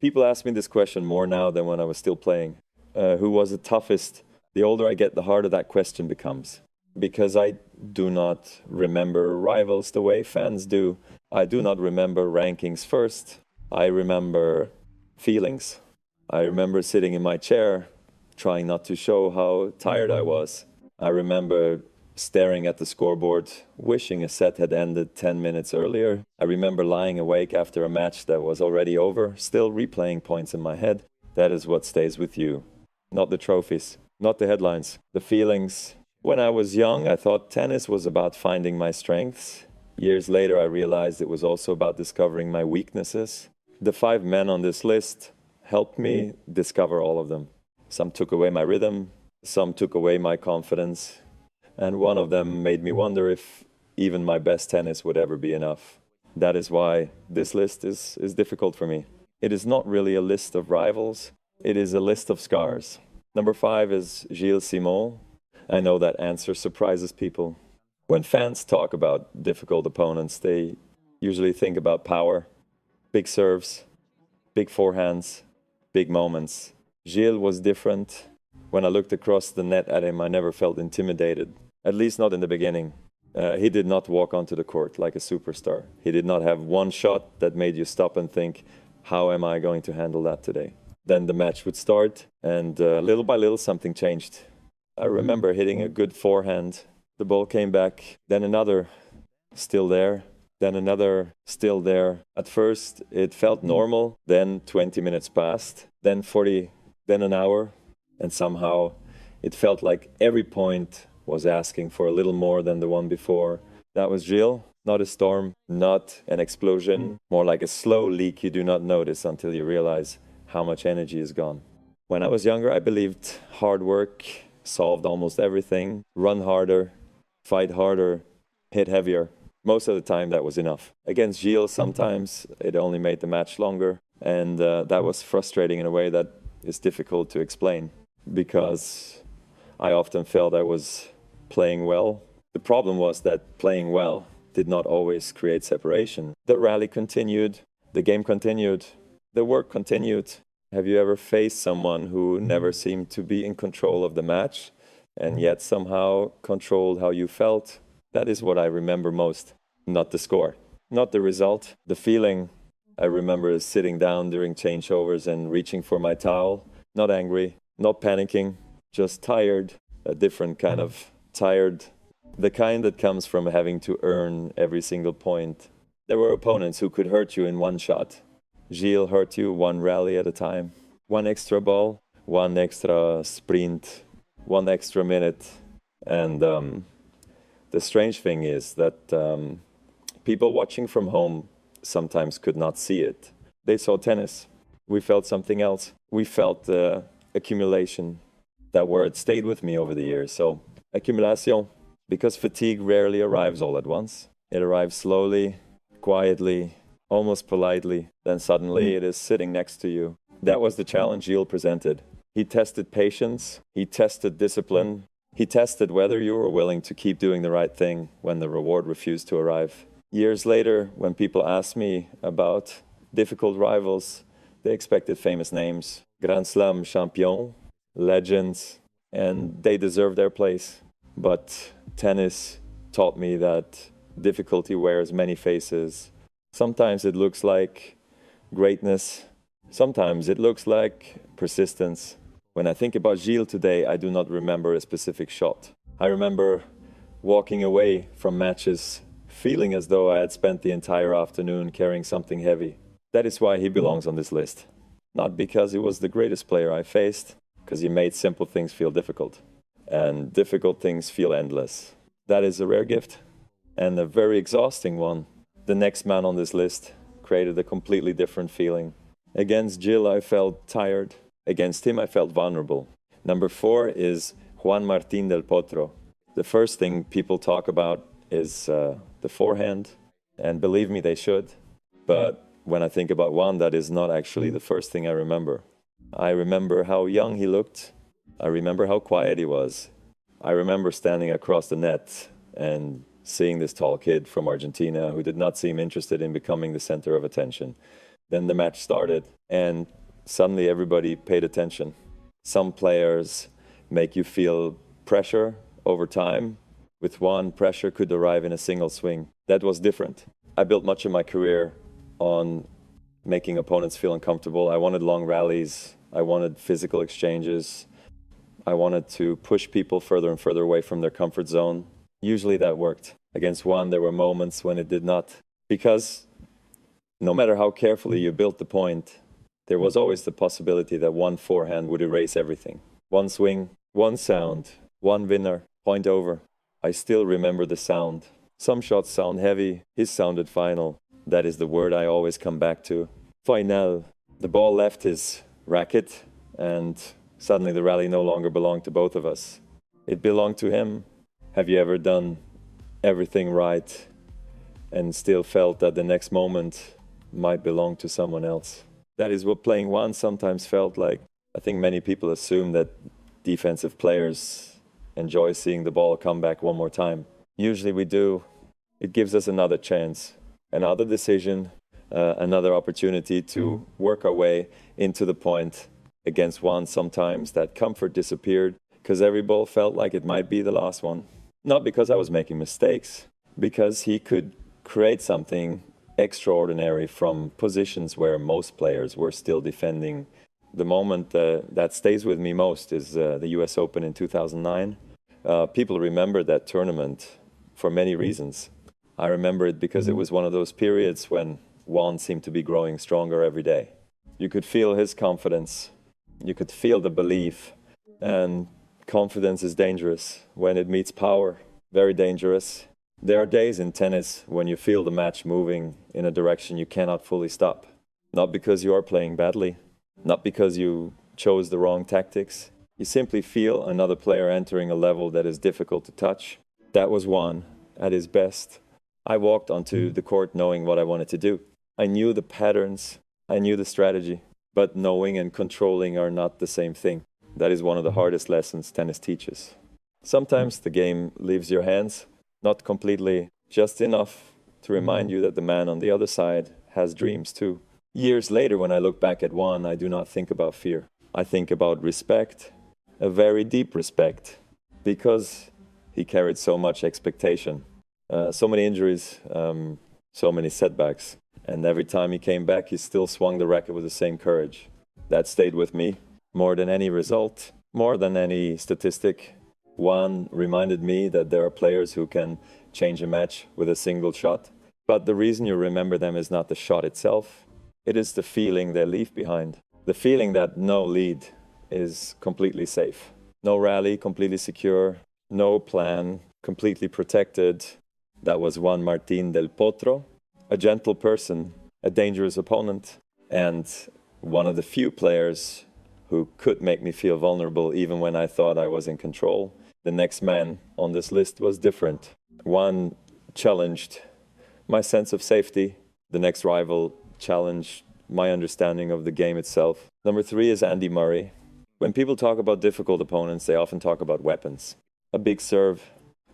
People ask me this question more now than when I was still playing. Who was the toughest? The older I get, the harder that question becomes. Because I do not remember rivals the way fans do. I do not remember rankings first. I remember feelings. I remember sitting in my chair, trying not to show how tired I was. I remember staring at the scoreboard, wishing a set had ended 10 minutes earlier. I remember lying awake after a match that was already over, still replaying points in my head. That is what stays with you. Not the trophies, not the headlines, the feelings. When I was young, I thought tennis was about finding my strengths. Years later, I realized it was also about discovering my weaknesses. The 5 men on this list helped me discover all of them. Some took away my rhythm, some took away my confidence, and one of them made me wonder if even my best tennis would ever be enough. That is why this list is difficult for me. It is not really a list of rivals, it is a list of scars. Number 5 is Gilles Simon. I know that answer surprises people. When fans talk about difficult opponents, they usually think about power, big serves, big forehands, big moments. Gilles was different. When I looked across the net at him, I never felt intimidated, at least not in the beginning. He did not walk onto the court like a superstar. He did not have one shot that made you stop and think, how am I going to handle that today? Then the match would start, and little by little something changed. I remember hitting a good forehand. The ball came back, then another, still there, then another, still there. At first, it felt normal. Then 20 minutes passed, then 40, then an hour. And somehow it felt like every point was asking for a little more than the one before. That was Gilles, not a storm, not an explosion, more like a slow leak you do not notice until you realize how much energy is gone. When I was younger, I believed hard work solved almost everything. Run harder, fight harder, hit heavier. Most of the time that was enough. Against Gilles, sometimes it only made the match longer. And that was frustrating in a way that is difficult to explain, because I often felt I was playing well. The problem was that playing well did not always create separation. The rally continued, the game continued, the work continued. Have you ever faced someone who never seemed to be in control of the match and yet somehow controlled how you felt? That is what I remember most. Not the score, not the result, the feeling. I remember sitting down during changeovers and reaching for my towel, not angry, not panicking, just tired, a different kind of tired, the kind that comes from having to earn every single point. There were opponents who could hurt you in one shot. Gilles hurt you one rally at a time. One extra ball, one extra sprint, one extra minute. And the strange thing is that people watching from home sometimes could not see it. They saw tennis. We felt something else. We felt accumulation. That word stayed with me over the years. So, accumulation, because fatigue rarely arrives all at once. It arrives slowly, quietly, almost politely. Then suddenly it is sitting next to you. That was the challenge Gilles presented. He tested patience. He tested discipline. He tested whether you were willing to keep doing the right thing when the reward refused to arrive. Years later, when people asked me about difficult rivals, they expected famous names. Grand Slam champion, legends, and they deserve their place. But tennis taught me that difficulty wears many faces. Sometimes it looks like greatness. Sometimes it looks like persistence. When I think about Gilles today, I do not remember a specific shot. I remember walking away from matches feeling as though I had spent the entire afternoon carrying something heavy. That is why he belongs on this list. Not because he was the greatest player I faced, because he made simple things feel difficult. And difficult things feel endless. That is a rare gift, and a very exhausting one. The next man on this list created a completely different feeling. Against Gilles, I felt tired. Against him, I felt vulnerable. Number 4 is Juan Martín del Potro. The first thing people talk about is the forehand, and believe me, they should. But when I think about Juan, that is not actually the first thing I remember. I remember how young he looked. I remember how quiet he was. I remember standing across the net and seeing this tall kid from Argentina who did not seem interested in becoming the center of attention. Then the match started, and suddenly everybody paid attention. Some players make you feel pressure over time. With Juan, pressure could arrive in a single swing. That was different. I built much of my career on making opponents feel uncomfortable. I wanted long rallies. I wanted physical exchanges. I wanted to push people further and further away from their comfort zone. Usually that worked. Against Juan, there were moments when it did not. Because no matter how carefully you built the point, there was always the possibility that one forehand would erase everything. One swing, one sound, one winner, point over. I still remember the sound. Some shots sound heavy, his sounded final. That is the word I always come back to. Final. The ball left his racket, and suddenly the rally no longer belonged to both of us. It belonged to him. Have you ever done everything right and still felt that the next moment might belong to someone else? That is what playing one sometimes felt like. I think many people assume that defensive players enjoy seeing the ball come back one more time. Usually we do. It gives us another chance, another decision, another opportunity to work our way into the point. Against one, sometimes that comfort disappeared because every ball felt like it might be the last one. Not because I was making mistakes, because he could create something extraordinary from positions where most players were still defending. The moment that stays with me most is the US Open in 2009. People remember that tournament for many reasons. I remember it because it was one of those periods when Juan seemed to be growing stronger every day. You could feel his confidence. You could feel the belief. And confidence is dangerous when it meets power. Very dangerous. There are days in tennis when you feel the match moving in a direction you cannot fully stop. Not because you are playing badly, not because you chose the wrong tactics. You simply feel another player entering a level that is difficult to touch. That was Juan at his best. I walked onto the court knowing what I wanted to do. I knew the patterns, I knew the strategy, but knowing and controlling are not the same thing. That is one of the hardest lessons tennis teaches. Sometimes the game leaves your hands, not completely, just enough to remind you that the man on the other side has dreams too. Years later, when I look back at Juan, I do not think about fear. I think about respect, a very deep respect, because he carried so much expectation, so many injuries, so many setbacks. And every time he came back, he still swung the racket with the same courage. That stayed with me more than any result, more than any statistic. Juan reminded me that there are players who can change a match with a single shot. But the reason you remember them is not the shot itself. It is the feeling they leave behind. The feeling that no lead is completely safe. No rally, completely secure. No plan, completely protected. That was Juan Martín del Potro. A gentle person, a dangerous opponent, and one of the few players who could make me feel vulnerable even when I thought I was in control. The next man on this list was different. One challenged my sense of safety. The next rival challenged my understanding of the game itself. Number 3 is Andy Murray. When people talk about difficult opponents, they often talk about weapons. A big serve,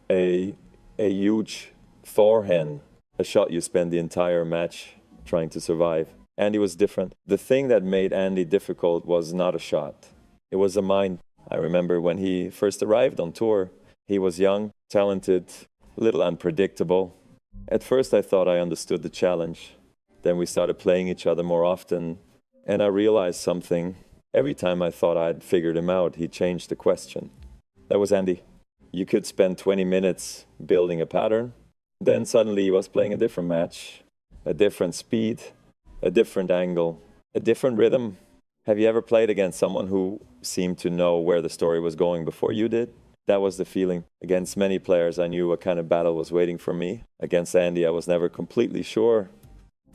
a huge forehand, a shot you spend the entire match trying to survive. Andy was different. The thing that made Andy difficult was not a shot. It was a mind. I remember when he first arrived on tour, he was young, talented, a little unpredictable. At first I thought I understood the challenge. Then we started playing each other more often, and I realized something. Every time I thought I'd figured him out, he changed the question. That was Andy. You could spend 20 minutes building a pattern, then suddenly he was playing a different match, a different speed, a different angle, a different rhythm. Have you ever played against someone who seemed to know where the story was going before you did? That was the feeling. Against many players, I knew what kind of battle was waiting for me. Against Andy, I was never completely sure.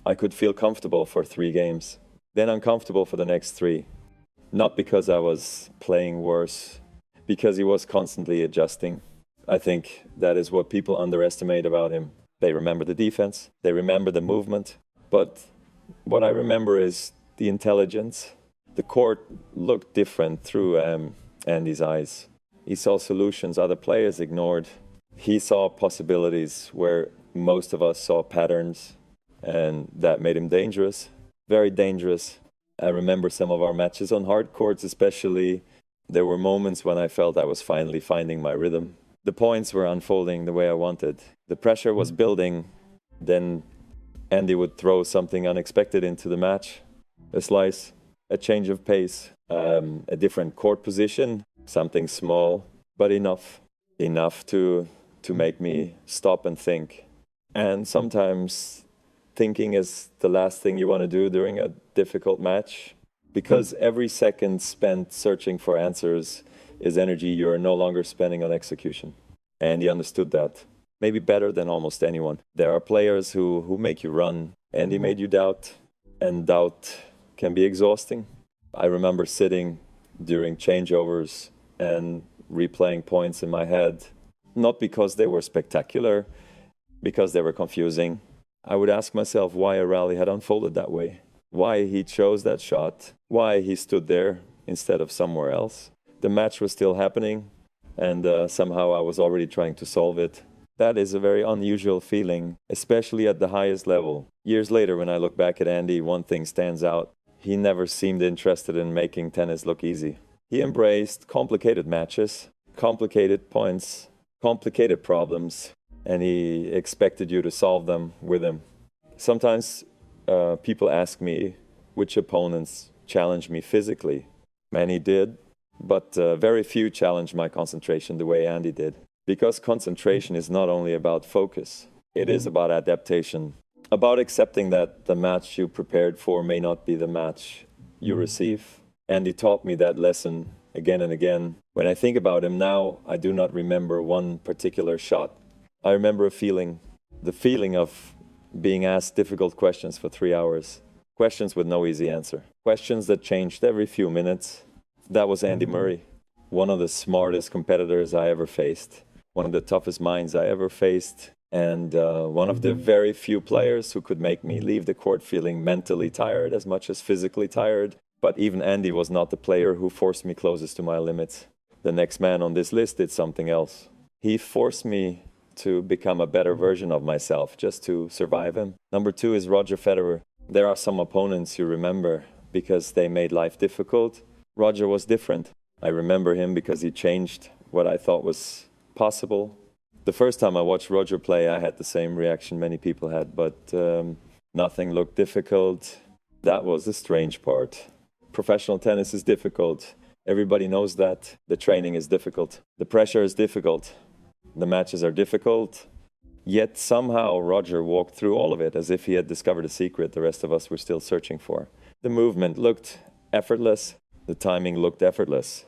I could feel comfortable for 3 games, then uncomfortable for the next 3. Not because I was playing worse, because he was constantly adjusting. I think that is what people underestimate about him. They remember the defense, they remember the movement, but what I remember is the intelligence. The court looked different through Andy's eyes. He saw solutions other players ignored. He saw possibilities where most of us saw patterns, and that made him dangerous. very dangerous. I remember some of our matches on hard courts especially. There were moments when I felt I was finally finding my rhythm. The points were unfolding the way I wanted. The pressure was building. Then Andy would throw something unexpected into the match. A slice, a change of pace, a different court position, something small, but enough to make me stop and think. And sometimes thinking is the last thing you want to do during a difficult match, because every second spent searching for answers is energy you're no longer spending on execution. And he understood that, maybe better than almost anyone. There are players who make you run, and he made you doubt, and doubt can be exhausting. I remember sitting during changeovers and replaying points in my head, not because they were spectacular, because they were confusing. I would ask myself why a rally had unfolded that way, why he chose that shot, why he stood there instead of somewhere else. The match was still happening, and somehow I was already trying to solve it. That is a very unusual feeling, especially at the highest level. Years later, when I look back at Andy, one thing stands out. He never seemed interested in making tennis look easy. He embraced complicated matches, complicated points, complicated problems, and he expected you to solve them with him. Sometimes people ask me which opponents challenged me physically. Many did, but very few challenged my concentration the way Andy did. Because concentration is not only about focus, it is about adaptation, about accepting that the match you prepared for may not be the match you receive. Andy taught me that lesson again and again. When I think about him now, I do not remember one particular shot. I remember a feeling, the feeling of being asked difficult questions for 3 hours, questions with no easy answer, questions that changed every few minutes. That was Andy Murray, one of the smartest competitors I ever faced, one of the toughest minds I ever faced, and one of the very few players who could make me leave the court feeling mentally tired as much as physically tired. But even Andy was not the player who forced me closest to my limits. The next man on this list did something else. He forced me to become a better version of myself, just to survive him. Number 2 is Roger Federer. There are some opponents you remember because they made life difficult. Roger was different. I remember him because he changed what I thought was possible. The first time I watched Roger play, I had the same reaction many people had, but nothing looked difficult. That was the strange part. Professional tennis is difficult. Everybody knows that. The training is difficult. The pressure is difficult. The matches are difficult. Yet somehow Roger walked through all of it as if he had discovered a secret the rest of us were still searching for. The movement looked effortless. The timing looked effortless.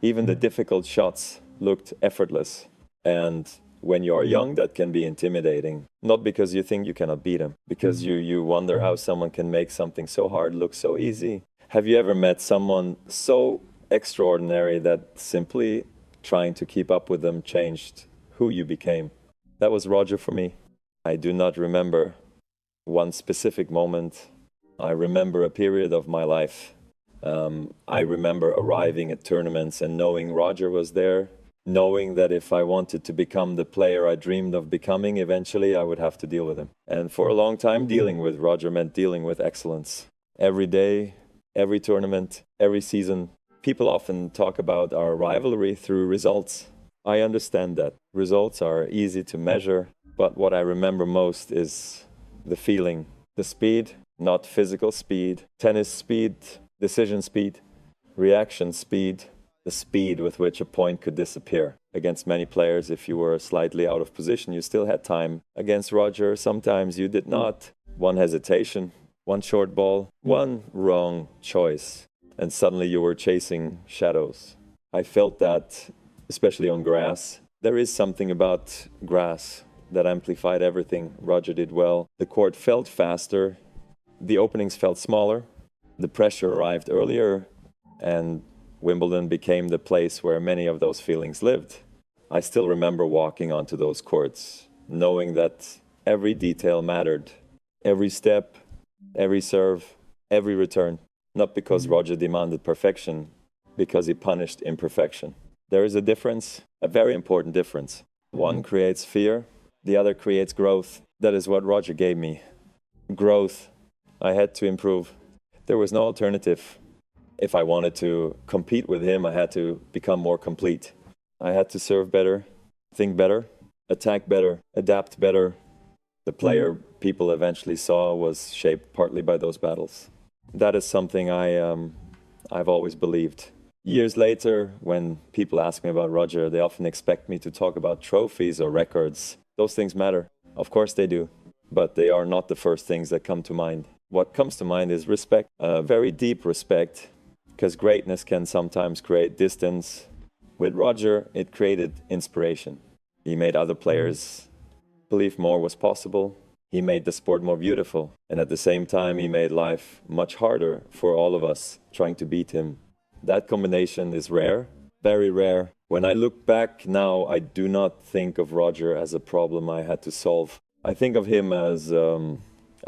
Even the difficult shots looked effortless. And when you are young, that can be intimidating. Not because you think you cannot beat him, because you wonder how someone can make something so hard look so easy. Have you ever met someone so extraordinary that simply trying to keep up with them changed who you became? That was Roger for me. I do not remember one specific moment. I remember a period of my life. I remember arriving at tournaments and knowing Roger was there, knowing that if I wanted to become the player I dreamed of becoming, eventually I would have to deal with him. And for a long time, dealing with Roger meant dealing with excellence. Every day, every tournament, every season. People often talk about our rivalry through results. I understand that. Results are easy to measure, but what I remember most is the feeling, the speed, not physical speed, tennis speed, decision speed, reaction speed, the speed with which a point could disappear. Against many players, if you were slightly out of position, you still had time. Against Roger, sometimes you did not. One hesitation, one short ball, one wrong choice, and suddenly you were chasing shadows. I felt that, especially on grass. There is something about grass that amplified everything Roger did well. The court felt faster, the openings felt smaller, the pressure arrived earlier, and Wimbledon became the place where many of those feelings lived. I still remember walking onto those courts, knowing that every detail mattered. Every step, every serve, every return. Not because Roger demanded perfection, because he punished imperfection. There is a difference, a very important difference. One creates fear, the other creates growth. That is what Roger gave me. Growth. I had to improve. There was no alternative. If I wanted to compete with him, I had to become more complete. I had to serve better, think better, attack better, adapt better. The player people eventually saw was shaped partly by those battles. That is something I've always believed. Years later, when people ask me about Roger, they often expect me to talk about trophies or records. Those things matter. Of course they do. But they are not the first things that come to mind. What comes to mind is respect, very deep respect, because greatness can sometimes create distance. With Roger, it created inspiration. He made other players believe more was possible. He made the sport more beautiful. And at the same time, he made life much harder for all of us trying to beat him. That combination is rare, very rare. When I look back now, I do not think of Roger as a problem I had to solve. I think of him as a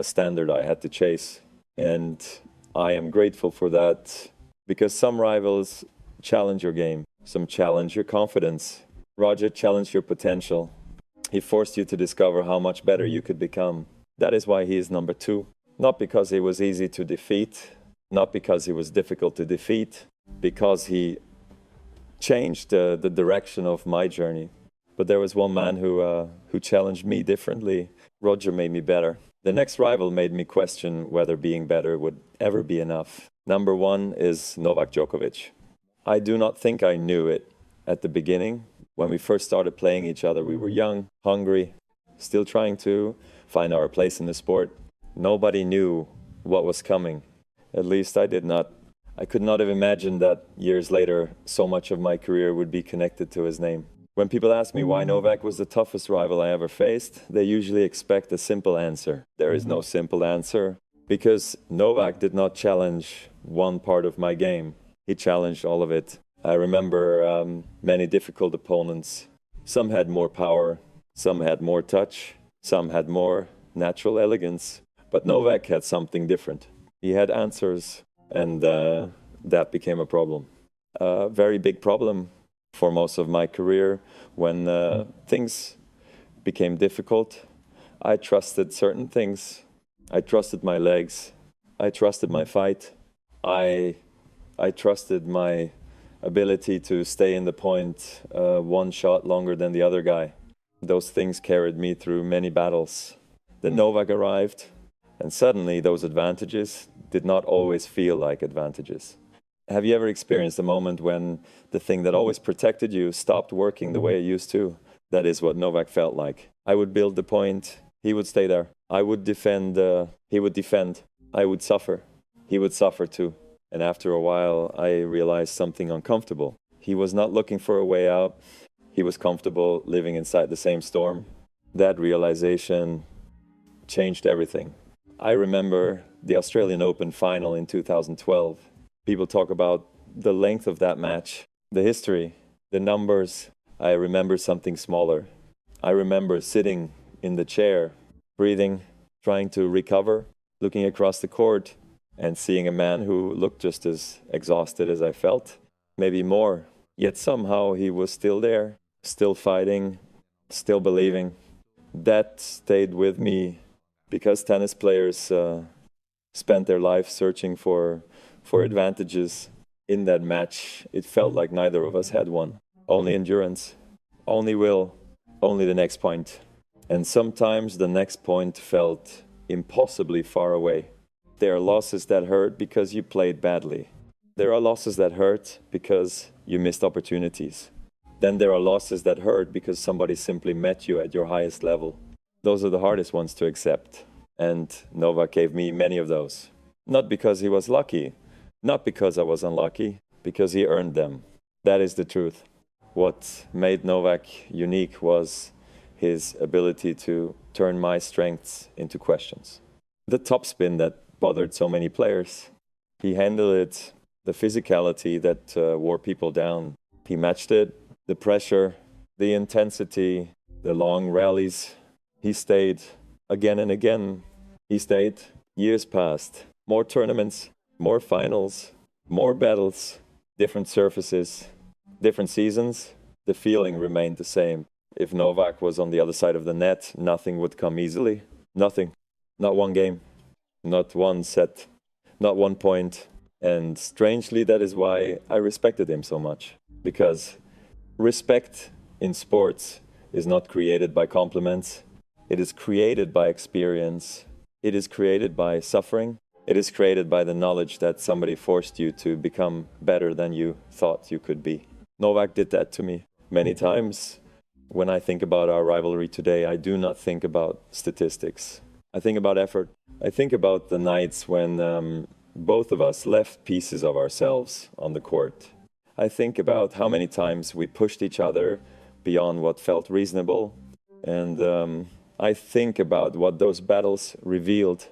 standard I had to chase. And I am grateful for that, because some rivals challenge your game, some challenge your confidence. Roger challenged your potential. He forced you to discover how much better you could become. That is why he is number 2. Not because he was easy to defeat, not because he was difficult to defeat, because he changed the direction of my journey. But there was one man who challenged me differently. Roger made me better. The next rival made me question whether being better would ever be enough. Number 1 is Novak Djokovic. I do not think I knew it at the beginning. When we first started playing each other, we were young, hungry, still trying to find our place in the sport. Nobody knew what was coming. At least I did not. I could not have imagined that years later, so much of my career would be connected to his name. When people ask me why Novak was the toughest rival I ever faced, they usually expect a simple answer. There is no simple answer, because Novak did not challenge one part of my game. He challenged all of it. I remember many difficult opponents. Some had more power, some had more touch, some had more natural elegance. But Novak had something different. He had answers, and that became a problem. A very big problem for most of my career. When things became difficult, I trusted certain things. I trusted my legs. I trusted my fight. I trusted my ability to stay in the point one shot longer than the other guy. Those things carried me through many battles. Then Novak arrived, and suddenly those advantages did not always feel like advantages. Have you ever experienced a moment when the thing that always protected you stopped working the way it used to? That is what Novak felt like. I would build the point, he would stay there. I would defend, he would defend. I would suffer, he would suffer too. And after a while, I realized something uncomfortable. He was not looking for a way out. He was comfortable living inside the same storm. That realization changed everything. I remember the Australian Open final in 2012. People talk about the length of that match, the history, the numbers. I remember something smaller. I remember sitting in the chair, breathing, trying to recover, looking across the court, and seeing a man who looked just as exhausted as I felt, maybe more. Yet somehow he was still there, still fighting, still believing. That stayed with me, because tennis players spent their life searching for advantages. In that match, it felt like neither of us had one. Only endurance, only will, only the next point. And sometimes the next point felt impossibly far away. There are losses that hurt because you played badly. There are losses that hurt because you missed opportunities. Then there are losses that hurt because somebody simply met you at your highest level. Those are the hardest ones to accept. And Novak gave me many of those. Not because he was lucky, not because I was unlucky, because he earned them. That is the truth. What made Novak unique was his ability to turn my strengths into questions. The topspin that bothered so many players, he handled it, the physicality that wore people down. He matched it, the pressure, the intensity, the long rallies. He stayed again and again. He stayed. Years passed. More tournaments, more finals, more battles, different surfaces, different seasons. The feeling remained the same. If Novak was on the other side of the net, nothing would come easily. Nothing. Not one game. Not one set. not 1 point. And strangely, that is why I respected him so much. Because respect in sports is not created by compliments. It is created by experience. It is created by suffering. It is created by the knowledge that somebody forced you to become better than you thought you could be. Novak did that to me many times. When I think about our rivalry today, I do not think about statistics. I think about effort. I think about the nights when both of us left pieces of ourselves on the court. I think about how many times we pushed each other beyond what felt reasonable. And I think about what those battles revealed,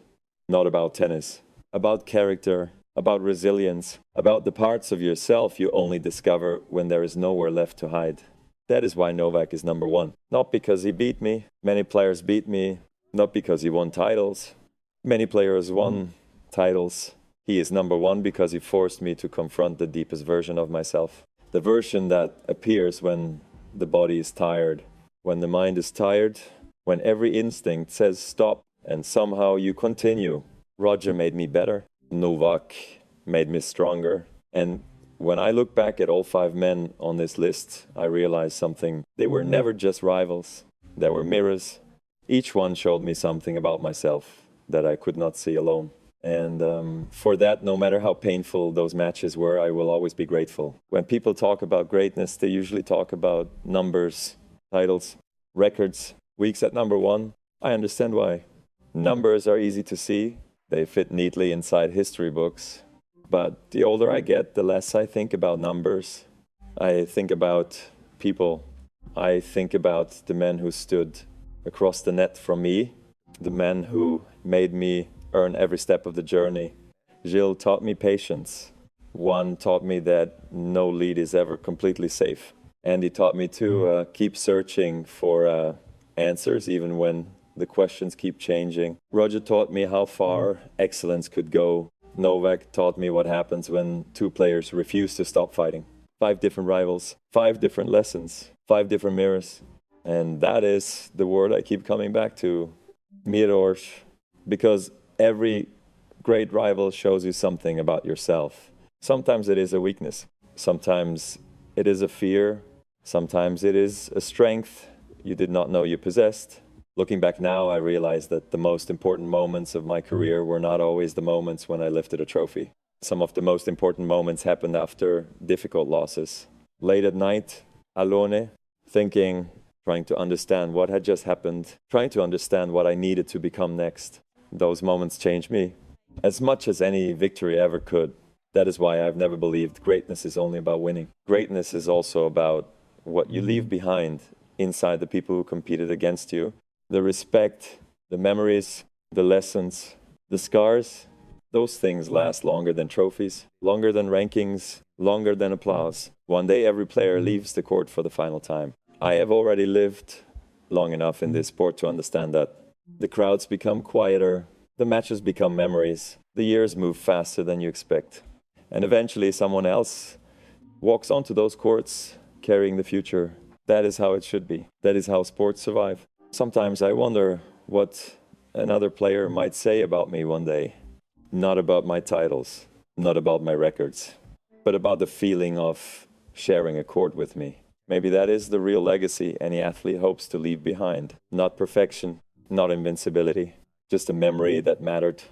not about tennis, about character, about resilience, about the parts of yourself you only discover when there is nowhere left to hide. That is why Novak is number one. Not because he beat me. Many players beat me. Not because he won titles. Many players won titles. He is number one because he forced me to confront the deepest version of myself. The version that appears when the body is tired, when the mind is tired, when every instinct says stop, and somehow you continue. Roger made me better. Novak made me stronger. And when I look back at all 5 men on this list, I realize something. They were never just rivals. They were mirrors. Each one showed me something about myself that I could not see alone. And for that, no matter how painful those matches were, I will always be grateful. When people talk about greatness, they usually talk about numbers, titles, records, weeks at number one. I understand why. Numbers are easy to see. They fit neatly inside history books. But the older I get, the less I think about numbers. I think about people. I think about the men who stood across the net from me, the men who made me earn every step of the journey. Gilles taught me patience. Juan taught me that no lead is ever completely safe. And he taught me to keep searching for answers even when the questions keep changing. Roger taught me how far excellence could go. Novak taught me what happens when 2 players refuse to stop fighting. 5 different rivals, 5 different lessons, 5 different mirrors. And that is the word I keep coming back to, mirrors. Because every great rival shows you something about yourself. Sometimes it is a weakness. Sometimes it is a fear. Sometimes it is a strength you did not know you possessed. Looking back now, I realize that the most important moments of my career were not always the moments when I lifted a trophy. Some of the most important moments happened after difficult losses. Late at night, alone, thinking, trying to understand what had just happened, trying to understand what I needed to become next. Those moments changed me as much as any victory ever could. That is why I've never believed greatness is only about winning. Greatness is also about what you leave behind inside the people who competed against you. The respect, the memories, the lessons, the scars, those things last longer than trophies, longer than rankings, longer than applause. One day every player leaves the court for the final time. I have already lived long enough in this sport to understand that. The crowds become quieter, the matches become memories, the years move faster than you expect. And eventually someone else walks onto those courts carrying the future. That is how it should be. That is how sports survive. Sometimes I wonder what another player might say about me one day. Not about my titles, not about my records, but about the feeling of sharing a court with me. Maybe that is the real legacy any athlete hopes to leave behind. Not perfection, not invincibility, just a memory that mattered.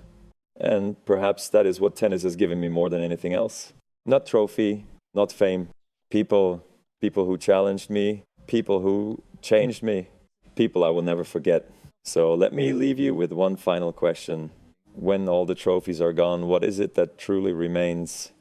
And perhaps that is what tennis has given me more than anything else. Not trophy, not fame. People who challenged me, people who changed me, people I will never forget. So let me leave you with one final question. When all the trophies are gone, what is it that truly remains?